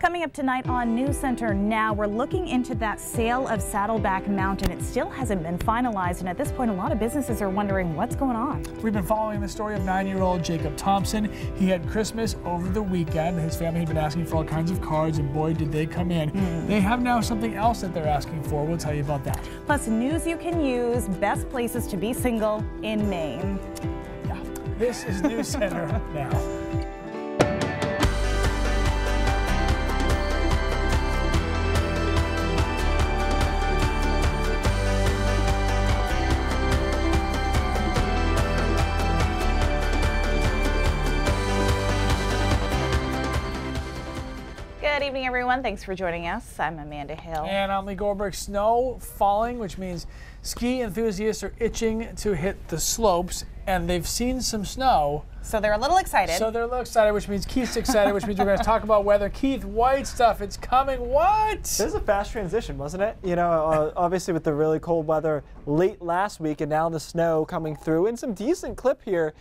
Coming up tonight on News Center Now, we're looking into that sale of Saddleback Mountain. It still hasn't been finalized, and at this point, a lot of businesses are wondering what's going on. We've been following the story of 9-year-old Jacob Thompson. He had Christmas over the weekend. His family had been asking for all kinds of cards, and boy, did they come in. They have now something else that they're asking for. We'll tell you about that. Plus, news you can use, best places to be single in Maine. Yeah, this is News Center Now. Good evening, everyone. Thanks for joining us. I'm Amanda Hill. And I'm Lee Goldberg. Snow falling, which means ski enthusiasts are itching to hit the slopes, and they've seen some snow. So they're a little excited. Which means Keith's excited, which means we're going to talk about weather. Keith, white stuff, it's coming. What? This is a fast transition, wasn't it? You know, obviously with the really cold weather late last week and now the snow coming through and some decent clip here,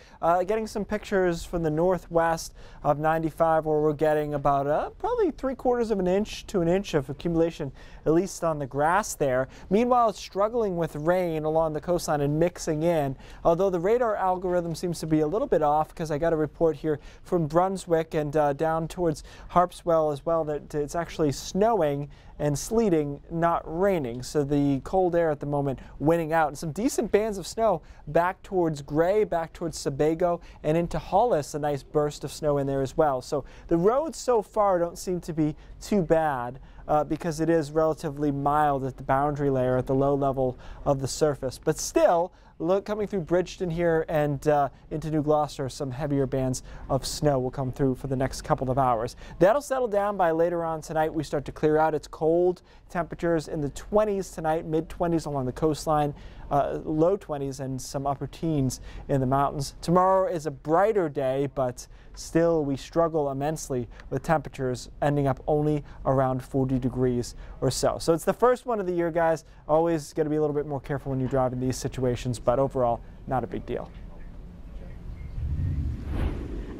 getting some pictures from the northwest of 95 where we're getting about probably 3/4 of an inch to an inch of accumulation, at least on the grass there. Meanwhile, it's struggling with rain along the coastline and mixing in, although the radar algorithm seems to be a little bit off, because I got a report here from Brunswick and down towards Harpswell as well that it's actually snowing and sleeting, not raining. So the cold air at the moment winning out. And some decent bands of snow back towards Gray, back towards Sebago, and into Hollis, a nice burst of snow in there as well. So the roads so far don't seem to be too bad because it is relatively mild at the boundary layer at the low level of the surface. But still, look, coming through Bridgeton here and into New Gloucester, some heavier bands of snow will come through for the next couple of hours. That'll settle down by later on tonight. We start to clear out. It's cold, temperatures in the 20s tonight, mid-20s along the coastline, low 20s and some upper teens in the mountains. Tomorrow is a brighter day, but still we struggle immensely with temperatures ending up only around 40 degrees or so. So it's the first one of the year, guys. Always got to be a little bit more careful when you drive in these situations, but overall, not a big deal.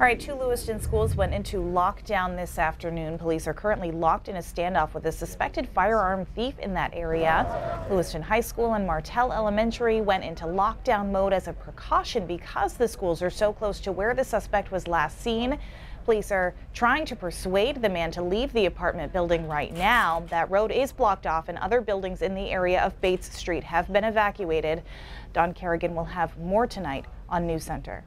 All right, 2 Lewiston schools went into lockdown this afternoon. Police are currently locked in a standoff with a suspected firearm thief in that area. Lewiston High School and Martell Elementary went into lockdown mode as a precaution because the schools are so close to where the suspect was last seen. Police are trying to persuade the man to leave the apartment building right now. That road is blocked off and other buildings in the area of Bates Street have been evacuated. Don Kerrigan will have more tonight on News Center.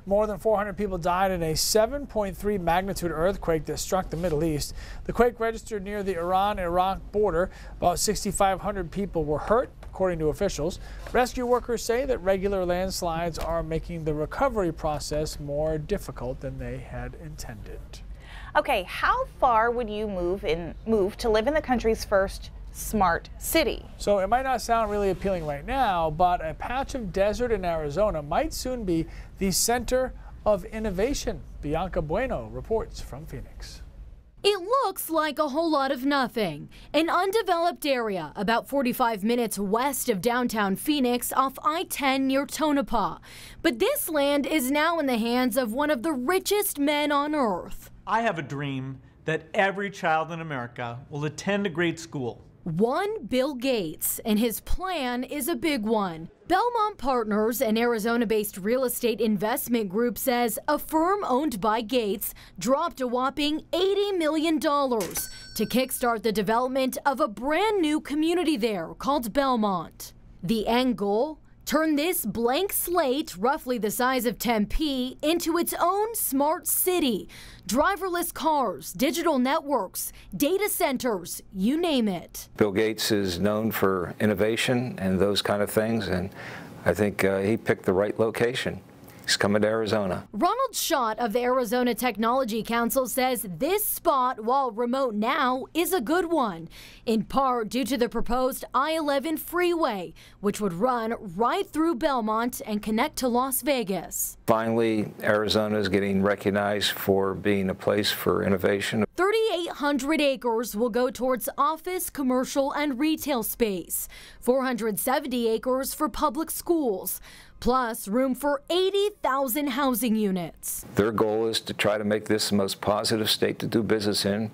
More than 400 people died in a 7.3 magnitude earthquake that struck the Middle East. The quake registered near the Iran-Iraq border. About 6,500 people were hurt, according to officials. Rescue workers say that regular landslides are making the recovery process more difficult than they had intended. Okay, how far would you move to live in the country's first smart city? So it might not sound really appealing right now, but a patch of desert in Arizona might soon be the center of innovation. Bianca Bueno reports from Phoenix. It looks like a whole lot of nothing. An undeveloped area about 45 minutes west of downtown Phoenix off I-10 near Tonopah. But this land is now in the hands of one of the richest men on earth. I have a dream that every child in America will attend a great school. One Bill Gates, and his plan is a big one. Belmont Partners, an Arizona-based real estate investment group, says a firm owned by Gates dropped a whopping $80 million to kickstart the development of a brand new community there called Belmont. The end goal? Turn this blank slate, roughly the size of Tempe, into its own smart city. Driverless cars, digital networks, data centers, you name it. Bill Gates is known for innovation and those kind of things, and I think he picked the right location. He's coming to Arizona. Ronald Schott of the Arizona Technology Council says this spot, while remote now, is a good one, in part due to the proposed I-11 freeway, which would run right through Belmont and connect to Las Vegas. Finally, Arizona is getting recognized for being a place for innovation. 3,800 acres will go towards office, commercial, and retail space. 470 acres for public schools. Plus room for 80,000 housing units. Their goal is to try to make this the most positive state to do business in,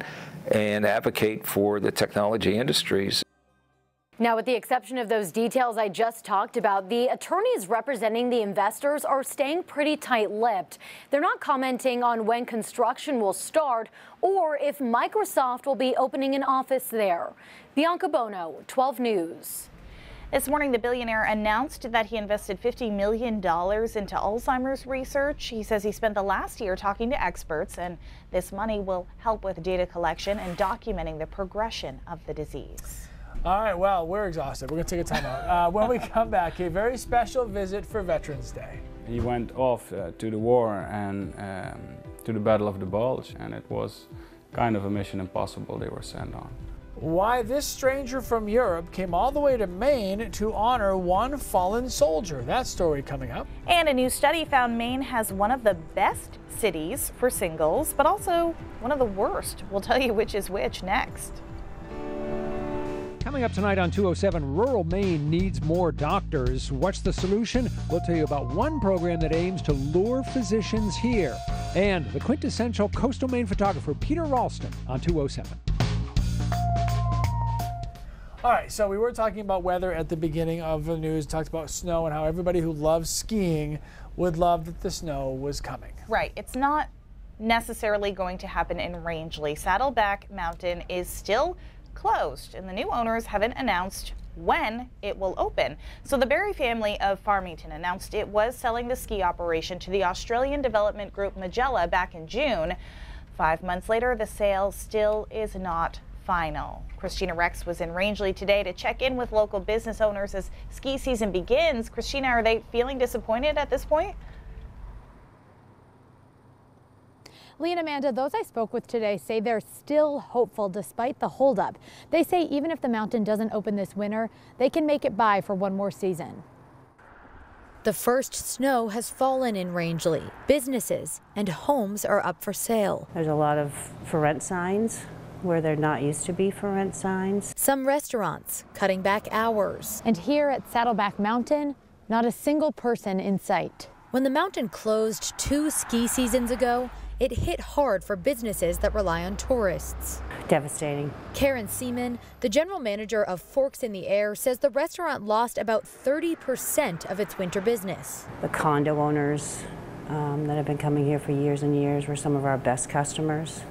and advocate for the technology industries. Now, with the exception of those details I just talked about, the attorneys representing the investors are staying pretty tight-lipped. They're not commenting on when construction will start or if Microsoft will be opening an office there. Bianca Bono, 12 News. This morning, the billionaire announced that he invested $50 million into Alzheimer's research. He says he spent the last year talking to experts, and this money will help with data collection and documenting the progression of the disease. All right, well, we're exhausted. We're going to take a time out. When we come back, a very special visit for Veterans Day. He went off to the war and to the Battle of the Bulge, and it was kind of a mission impossible they were sent on. Why this stranger from Europe came all the way to Maine to honor one fallen soldier. That story coming up. And a new study found Maine has one of the best cities for singles, but also one of the worst. We'll tell you which is which next. Coming up tonight on 207, rural Maine needs more doctors. What's the solution? We'll tell you about one program that aims to lure physicians here. And the quintessential coastal Maine photographer, Peter Ralston, on 207. All right, so we were talking about weather at the beginning of the news, talked about snow and how everybody who loves skiing would love that the snow was coming. Right. It's not necessarily going to happen in Rangeley. Saddleback Mountain is still closed, and the new owners haven't announced when it will open. So the Berry family of Farmington announced it was selling the ski operation to the Australian development group Majella back in June. 5 months later, the sale still is not final. Christina Rex was in Rangeley today to check in with local business owners as ski season begins. Christina, are they feeling disappointed at this point? Lee and Amanda, those I spoke with today say they're still hopeful despite the holdup. They say even if the mountain doesn't open this winter, they can make it by for one more season. The first snow has fallen in Rangeley. Businesses and homes are up for sale. There's a lot of for rent signs where there not used to be for rent signs. Some restaurants cutting back hours. And here at Saddleback Mountain, not a single person in sight. When the mountain closed 2 ski seasons ago, it hit hard for businesses that rely on tourists. Devastating. Karen Seaman, the general manager of Forks in the Air, says the restaurant lost about 30% of its winter business. The condo owners that have been coming here for years and years were some of our best customers.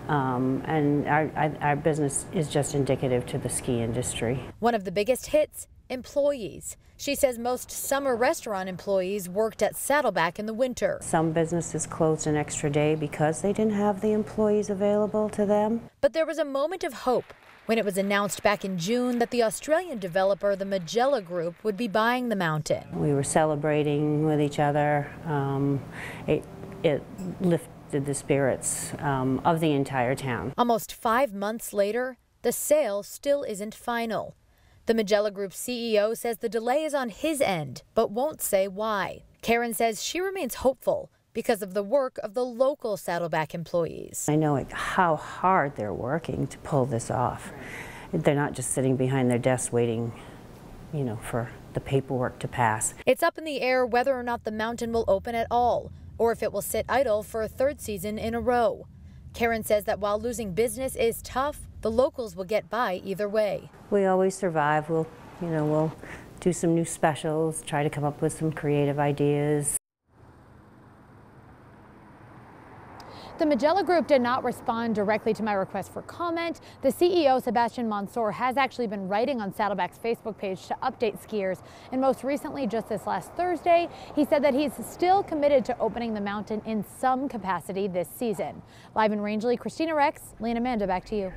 And our business is just indicative to the ski industry. One of the biggest hits, employees. She says most summer restaurant employees worked at Saddleback in the winter. Some businesses closed an extra day because they didn't have the employees available to them. But there was a moment of hope when it was announced back in June that the Australian developer, the Majella Group, would be buying the mountain. We were celebrating with each other. It lifted the spirits of the entire town. Almost 5 months later, the sale still isn't final. The Majella Group CEO says the delay is on his end, but won't say why. Karen says she remains hopeful because of the work of the local Saddleback employees. I know how hard they're working to pull this off. They're not just sitting behind their desks waiting, for the paperwork to pass. It's up in the air whether or not the mountain will open at all, or if it will sit idle for a 3rd season in a row. Karen says that while losing business is tough, the locals will get by either way. We always survive. We'll do some new specials, try to come up with some creative ideas. The Majella Group did not respond directly to my request for comment. The CEO, Sebastian Mansour, has actually been writing on Saddleback's Facebook page to update skiers. And most recently, just this last Thursday, he said that he's still committed to opening the mountain in some capacity this season. Live in Rangeley, Christina Rex, Lee and Amanda, back to you.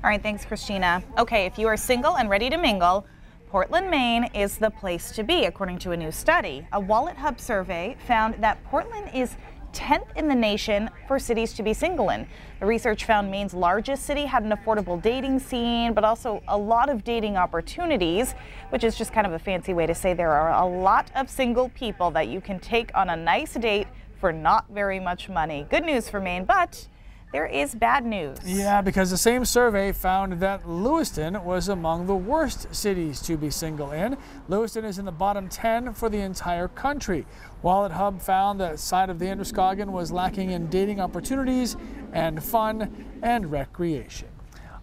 All right, thanks, Christina. Okay, if you are single and ready to mingle, Portland, Maine is the place to be, according to a new study. A Wallet Hub survey found that Portland is 10th in the nation for cities to be single in. The research found Maine's largest city had an affordable dating scene, but also a lot of dating opportunities, which is just kind of a fancy way to say there are a lot of single people that you can take on a nice date for not very much money. Good news for Maine, but there is bad news. Yeah, because the same survey found that Lewiston was among the worst cities to be single in. Lewiston is in the bottom 10 for the entire country. Wallet Hub found that side of the Androscoggin was lacking in dating opportunities and fun and recreation.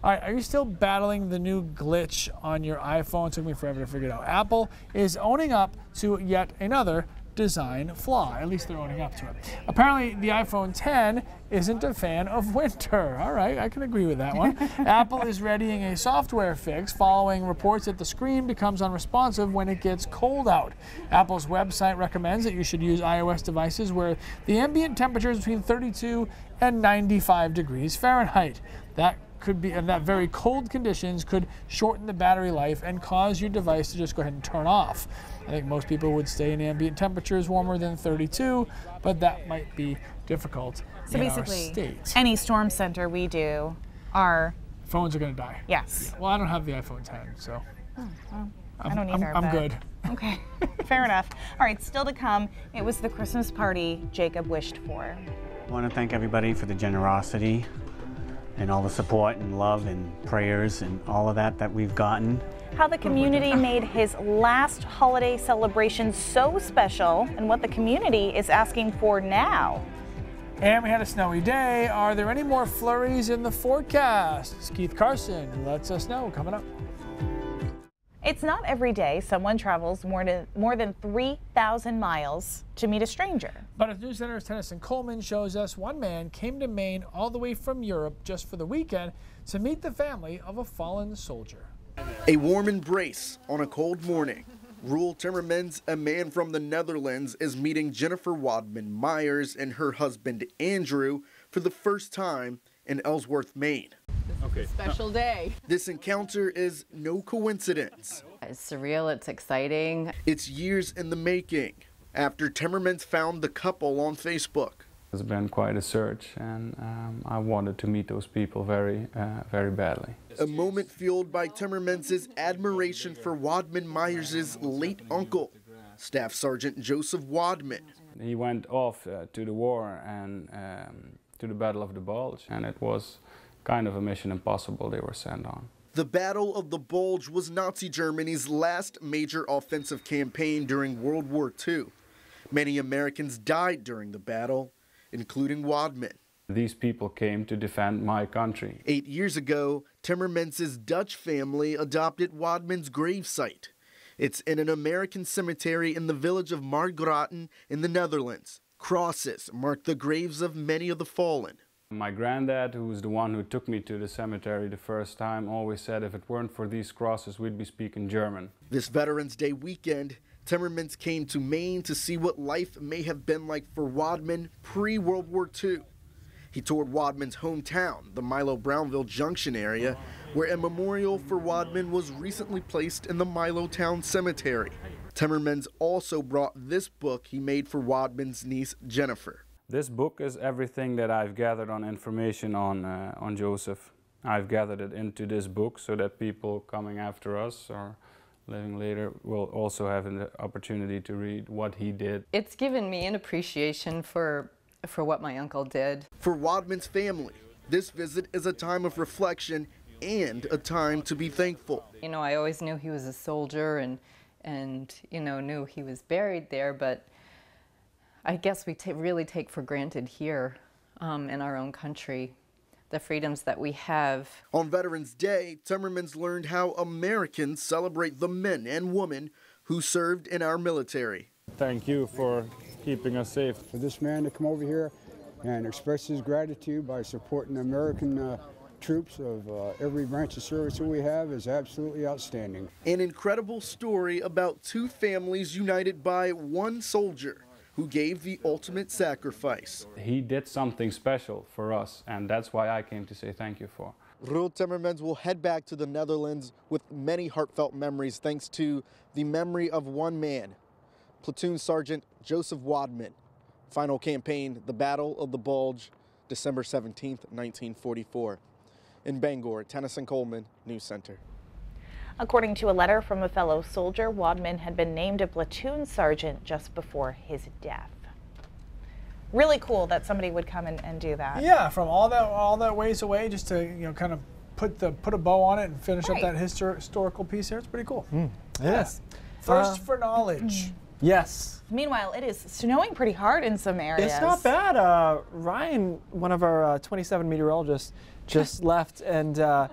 All right, are you still battling the new glitch on your iPhone? It took me forever to figure it out. Apple is owning up to yet another design flaw. At least they're owning up to it. Apparently, the iPhone 10 isn't a fan of winter. All right, I can agree with that one. Apple is readying a software fix following reports that the screen becomes unresponsive when it gets cold out. Apple's website recommends that you should use iOS devices where the ambient temperature is between 32 and 95 degrees Fahrenheit. That very cold conditions could shorten the battery life and cause your device to just go ahead and turn off. I think most people would stay in ambient temperatures warmer than 32, but that might be difficult in our state. Any storm center we do, our phones are going to die. Yes. Yeah. Well, I don't have the iPhone 10, so well, I don't either. I'm good. Okay, fair enough. All right, still to come, it was the Christmas party Jacob wished for. I want to thank everybody for the generosity and all the support and love and prayers and all of that we've gotten. How the community made his last holiday celebration so special and what the community is asking for now. And we had a snowy day. Are there any more flurries in the forecast? It's Keith Carson who lets us know coming up. It's not every day someone travels more than 3,000 miles to meet a stranger. But as News Center's Tennyson Coleman shows us, one man came to Maine all the way from Europe just for the weekend to meet the family of a fallen soldier. A warm embrace on a cold morning. Roel Timmermans, a man from the Netherlands, is meeting Jennifer Wadman Myers and her husband Andrew for the first time in Ellsworth, Maine. Special day. This encounter is no coincidence. It's surreal, it's exciting. It's years in the making after Timmermans found the couple on Facebook. It's been quite a search, and I wanted to meet those people very badly. A moment fueled by Timmermans' admiration for Wadman Myers' late uncle, Staff Sergeant Joseph Wadman. He went off to the war and to the Battle of the Bulge, and it was kind of a mission impossible they were sent on. The Battle of the Bulge was Nazi Germany's last major offensive campaign during World War II. Many Americans died during the battle, including Wadman. These people came to defend my country. 8 years ago, Timmermans' Dutch family adopted Wadman's gravesite. It's in an American cemetery in the village of Margraten in the Netherlands. Crosses mark the graves of many of the fallen. My granddad, who was the one who took me to the cemetery the first time, always said if it weren't for these crosses, we'd be speaking German. This Veterans Day weekend, Timmermans came to Maine to see what life may have been like for Wadman pre-World War II. He toured Wadman's hometown, the Milo-Brownville Junction area, where a memorial for Wadman was recently placed in the Milotown Cemetery. Timmermans also brought this book he made for Wadman's niece, Jennifer. This book is everything that I've gathered on information on Joseph. I've gathered it into this book so that people coming after us or living later will also have an opportunity to read what he did. It's given me an appreciation for what my uncle did. For Wadman's family, this visit is a time of reflection and a time to be thankful. You know, I always knew he was a soldier and you know, knew he was buried there, but I guess we really take for granted here in our own country the freedoms that we have. On Veterans Day, Timmermans learned how Americans celebrate the men and women who served in our military. Thank you for keeping us safe. For this man to come over here and express his gratitude by supporting the American troops of every branch of service that we have is absolutely outstanding. An incredible story about two families united by one soldier who gave the ultimate sacrifice. He did something special for us, and that's why I came to say thank you for. Roel Timmermans will head back to the Netherlands with many heartfelt memories thanks to the memory of one man, Platoon Sergeant Joseph Wadman. Final campaign, the Battle of the Bulge, December 17th, 1944. In Bangor, Tennyson Coleman, News Center. According to a letter from a fellow soldier, Wadman had been named a platoon sergeant just before his death. really cool that somebody would come and do that. Yeah, from all that ways away, just to kind of put a bow on it and finish up that historical piece here. It's pretty cool. Yes. Thirst for knowledge. Yes. Meanwhile, it is snowing pretty hard in some areas. It's not bad. Ryan, one of our 27 meteorologists, just left, and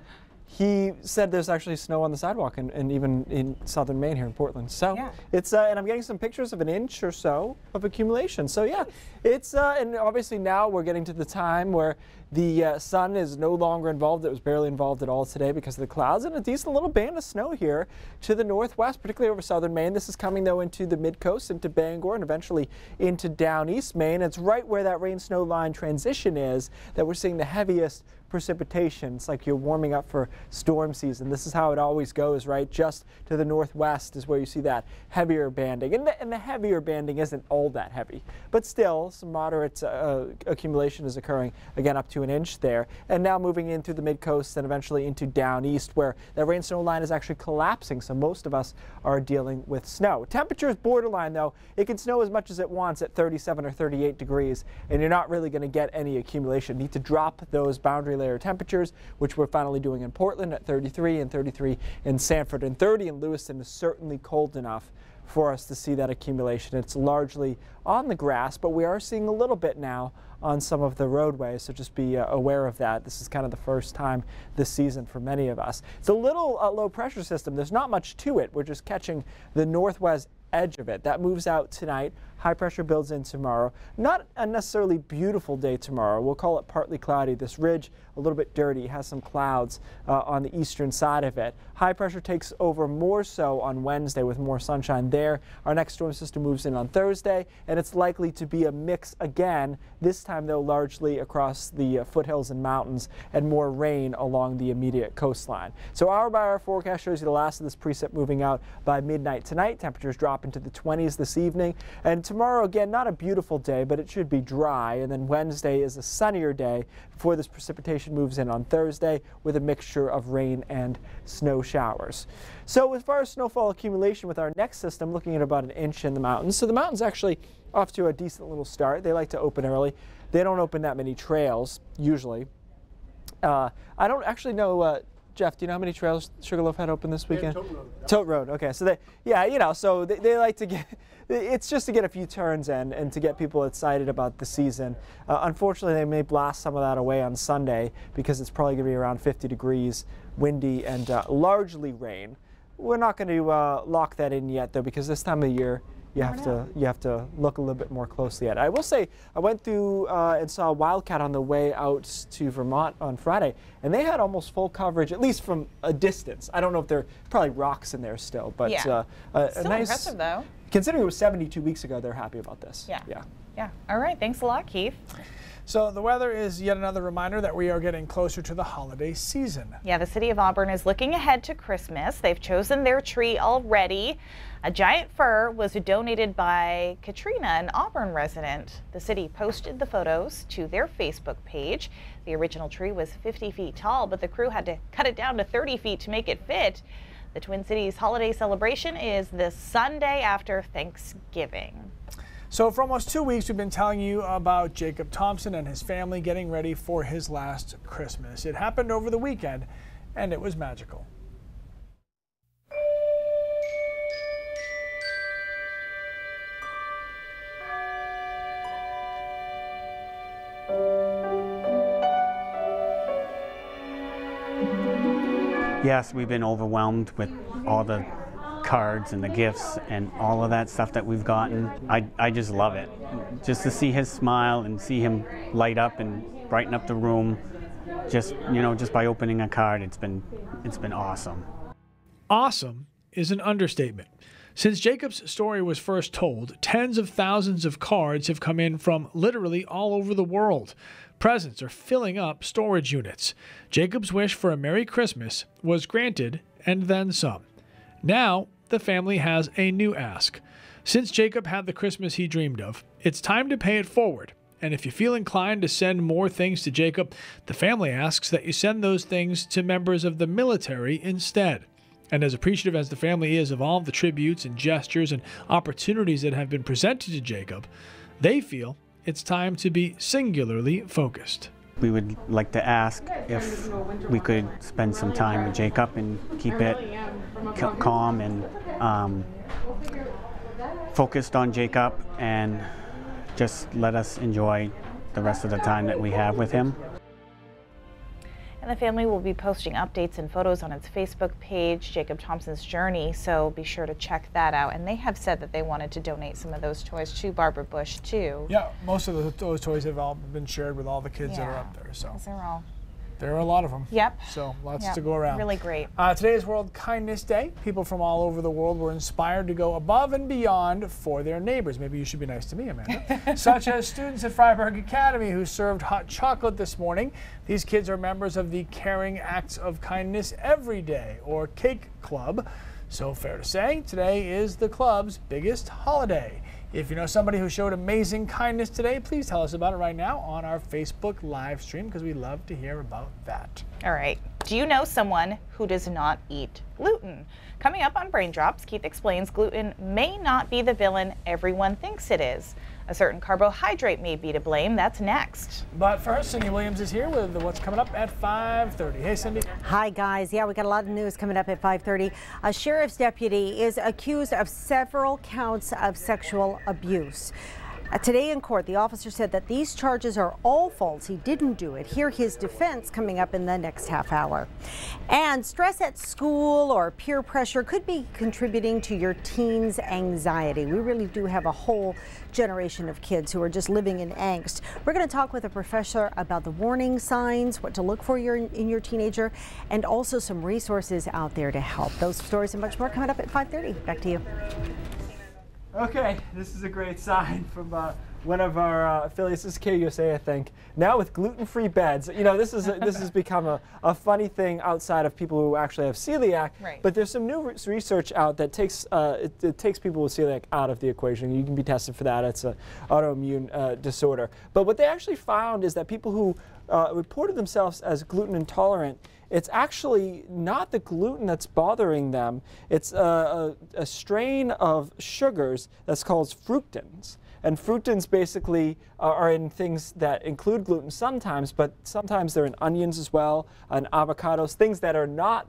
he said there's actually snow on the sidewalk, and even in southern Maine here in Portland. So it's and I'm getting some pictures of an inch or so of accumulation. So yeah, it's and obviously now we're getting to the time where the sun is no longer involved. It was barely involved at all today because of the clouds, and a decent little band of snow here to the northwest, particularly over southern Maine. This is coming though into the mid-coast, into Bangor, and eventually into down east Maine. It's right where that rain-snow line transition is that we're seeing the heaviest precipitation. It's like you're warming up for storm season. This is how it always goes, right? Just to the northwest is where you see that heavier banding. And the heavier banding isn't all that heavy, but still some moderate accumulation is occurring, again up to an inch there. And now moving in through the mid-coast and eventually into down east where that rain-snow line is actually collapsing, so most of us are dealing with snow. Temperature is borderline though. It can snow as much as it wants at 37 or 38 degrees, and you're not really going to get any accumulation. You need to drop those boundary layer temperatures, which we're finally doing in Portland at 33 and 33 in Sanford, and 30 in Lewiston is certainly cold enough for us to see that accumulation. It's largely on the grass, but we are seeing a little bit now on some of the roadways, so just be aware of that. This is kind of the first time this season for many of us. It's a little low pressure system. There's not much to it. We're just catching the northwest edge of it. That moves out tonight. High pressure builds in tomorrow. Not a necessarily beautiful day tomorrow. We'll call it partly cloudy. This ridge a little bit dirty, has some clouds on the eastern side of it. High pressure takes over more so on Wednesday with more sunshine there. Our next storm system moves in on Thursday, and it's likely to be a mix again, this time though largely across the foothills and mountains, and more rain along the immediate coastline. So hour by hour forecast shows you the last of this precip moving out by midnight tonight. Temperatures drop into the 20s this evening, and tomorrow again not a beautiful day, but it should be dry, and then Wednesday is a sunnier day before this precipitation moves in on Thursday with a mixture of rain and snow showers. So as far as snowfall accumulation with our next system, looking at about an inch in the mountains. So the mountains actually off to a decent little start. They like to open early. They don't open that many trails usually. I don't actually know, Jeff, do you know how many trails Sugarloaf had open this weekend? Tote Road. Okay, so so they like to get, it's just to get a few turns in and to get people excited about the season. Unfortunately, they may blast some of that away on Sunday because it's probably going to be around 50 degrees, windy, and largely rain. We're not going to lock that in yet, though, because this time of year you have to look a little bit more closely at it. I will say I went through and saw Wildcat on the way out to Vermont on Friday, and they had almost full coverage, at least from a distance. I don't know if there are probably rocks in there still, but still nice, impressive though. Considering it was 72 weeks ago, they're happy about this. Yeah. All right. Thanks a lot, Keith. So the weather is yet another reminder that we are getting closer to the holiday season. Yeah, the city of Auburn is looking ahead to Christmas. They've chosen their tree already. A giant fir was donated by Katrina, an Auburn resident. The city posted the photos to their Facebook page. The original tree was 50 feet tall, but the crew had to cut it down to 30 feet to make it fit. The Twin Cities holiday celebration is the Sunday after Thanksgiving. So for almost 2 weeks, we've been telling you about Jacob Thompson and his family getting ready for his last Christmas. It happened over the weekend, and it was magical. Yes, we've been overwhelmed with all the cards and the gifts and all of that stuff that we've gotten. I just love it. Just to see his smile and see him light up and brighten up the room, just by opening a card, it's been awesome. Awesome is an understatement. Since Jacob's story was first told, tens of thousands of cards have come in from literally all over the world. Presents are filling up storage units. Jacob's wish for a Merry Christmas was granted, and then some. Now, the family has a new ask. Since Jacob had the Christmas he dreamed of, it's time to pay it forward. And if you feel inclined to send more things to Jacob, the family asks that you send those things to members of the military instead. And as appreciative as the family is of all the tributes and gestures and opportunities that have been presented to Jacob, they feel it's time to be singularly focused. We would like to ask if we could spend some time with Jacob and keep it calm and focused on Jacob, and just let us enjoy the rest of the time that we have with him. And the family will be posting updates and photos on its Facebook page, Jacob Thompson's Journey, so be sure to check that out. And they have said that they wanted to donate some of those toys to Barbara Bush, too. Yeah, most of those toys have all been shared with all the kids that are up there. So there are a lot of them. Yep. So lots to go around. Really great. Today is World Kindness Day. People from all over the world were inspired to go above and beyond for their neighbors. Maybe you should be nice to me, Amanda. Such as students at Freiburg Academy who served hot chocolate this morning. These kids are members of the Caring Acts of Kindness Every Day, or CAKE Club. So fair to say, today is the club's biggest holiday. If you know somebody who showed amazing kindness today, please tell us about it right now on our Facebook live stream, because we love to hear about that. All right. Do you know someone who does not eat gluten? Coming up on Brain Drops, Keith explains gluten may not be the villain everyone thinks it is. A certain carbohydrate may be to blame. That's next. But first, Cindy Williams is here with what's coming up at 5:30. Hey, Cindy. Hi, guys. Yeah, we got a lot of news coming up at 5:30. A sheriff's deputy is accused of several counts of sexual abuse. Today in court, the officer said that these charges are all false. He didn't do it. Hear his defense coming up in the next half hour. And stress at school or peer pressure could be contributing to your teens' anxiety. We really do have a whole generation of kids who are just living in angst. We're going to talk with a professor about the warning signs, what to look for in your teenager, and also some resources out there to help. Those stories and much more coming up at 5:30. Back to you. Okay, this is a great sign from one of our affiliates. This is KUSA, I think. Now with gluten-free beds, you know, this has become a funny thing outside of people who actually have celiac. Right. But there's some new research out that takes it takes people with celiac out of the equation. You can be tested for that. It's an autoimmune disorder. But what they actually found is that people who reported themselves as gluten intolerant, it's actually not the gluten that's bothering them. It's a strain of sugars that's called fructans. And fructans basically are in things that include gluten sometimes, but sometimes they're in onions as well, and avocados, things that are not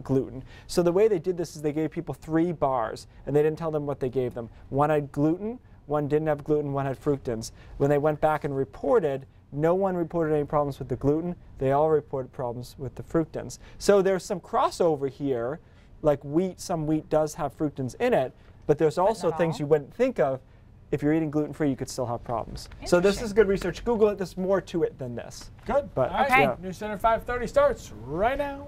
gluten. So the way they did this is they gave people 3 bars, and they didn't tell them what they gave them. One had gluten, one didn't have gluten, one had fructans. When they went back and reported, no one reported any problems with the gluten. They all reported problems with the fructans. So there's some crossover here, like wheat. Some wheat does have fructans in it, but there's also things you wouldn't think of. If you're eating gluten-free, you could still have problems. So this is good research. Google it. There's more to it than this. Good. But, all right. News Center 5:30 starts right now.